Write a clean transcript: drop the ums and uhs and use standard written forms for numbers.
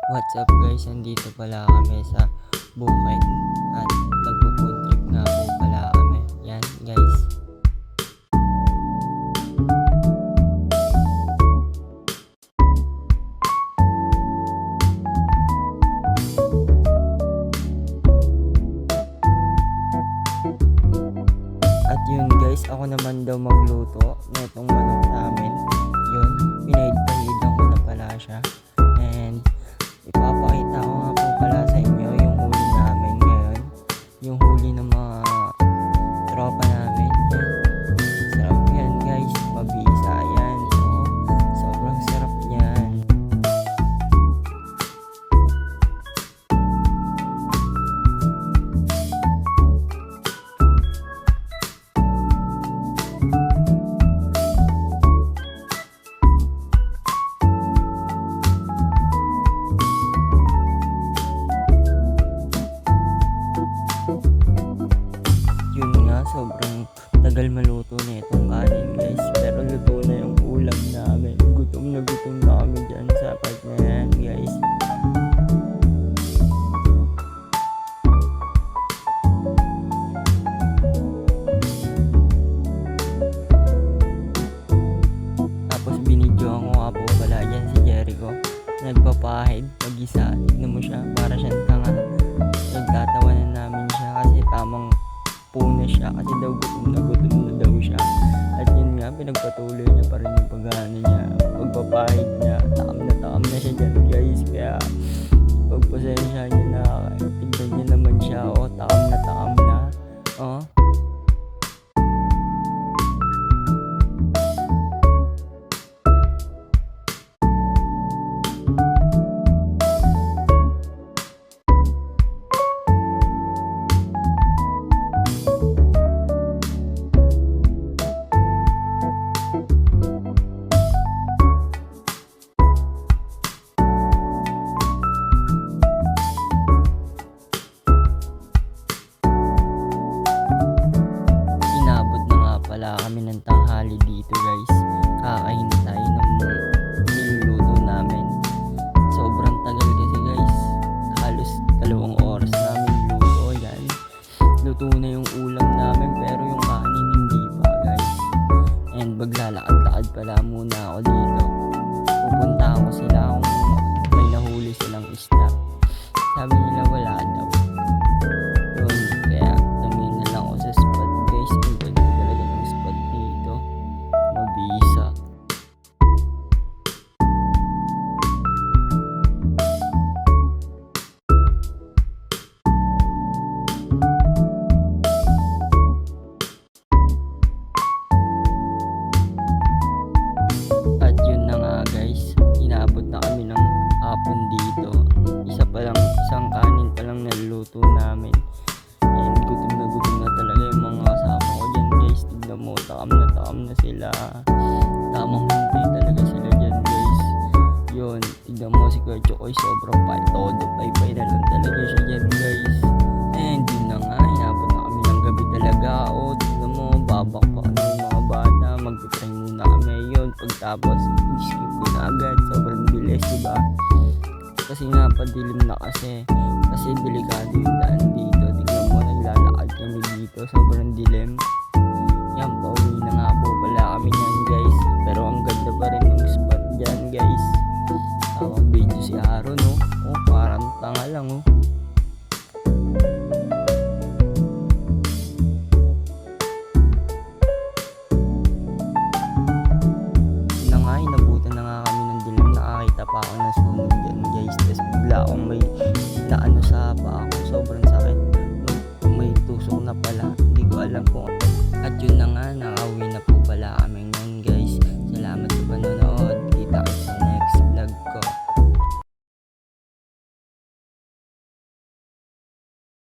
What's up guys, nandito pala kami sa bukid at nagpo-food trip nga po pala kami. Yan guys. At yun guys, ako naman daw magluto na itong manok namin. Yun, pinahid-pahidan ko na pala siya. And ipapakita ko nga po pala sa inyo yung huli namin ngayon. Yung huli ng mga tropa namin. Yan. Sarap yan guys. Mabisa yan. Oh, sobrang sarap yan. Yun nga, sobrang tagal maluto na itong kanin guys. Pero luto na yung ulam namin. Gutom na kami dyan sa part na yan guys. Tapos binidyoan ko nga po pala dyan si Jericho. Nagpapahid, mag-isa. Tignan mo siya, para siyang tanga. Nagtatawanan namin siya kasi tamang puna siya kasi daw gutom na daw siya. At yun nga, pinagpatuloy niya pa rin yung pag-ano niya, pagpapahid niya. Takam na siya dyan guys. Kaya pagpasensya niya na, tignan niya naman siya. Oh, takam na. Oh. Inabot na nga pala kami ng tanghali dito guys. Kakahintay ng niluluto namin. Sobrang tagal kasi guys. Halos 2 oras namin luto yan. Luto na yung ulam namin pero yung kanin hindi pa guys. And maglalakad-lakad pala muna ako dito. Pupunta ko sila kung may nahuli silang isda. Sabi nila wala daw. Yun, kaya tumingin na lang ako sa spot guys. Ang ganda talaga ng spot dito. Mabisa. At yun na nga guys, inabot na kami ng hapon dito. Isang kanin pa lang naluluto namin. And gutom na talaga yung mga kasama ko dyan guys. Tignan mo, takam na sila. Tamang hintay talaga sila dyan guys. Yun, tignan mo si Kuya Chokoy, sobrang todo pay na lang talaga siya dyan guys. And yun na nga, inabot na kami ng gabi talaga. O, tignan mo, babak pa kami ng mga bata. Mag-try muna kami yun. Pagtapos, skip ko na agad. Sobrang bilis, diba? Kasi nga padilim na kasi delikado yung daan dito. Tignan mo, naglalakad kami dito, sobrang dilim. Yan, pauwi na nga po pala kami yan guys. Pero ang ganda pa rin ng spot dyan guys. Tawang video si Aaron oh. Oh, parang tanga lang oh. Inabutan na nga kami ng dilim. Nakakita pa ako na sunog dyan guys. Tapos bigla akong may naano sa paa ko. Sobrang sakit. May tusok na pala. Hindi ko alam kung. At yun na nga, nakauwi na po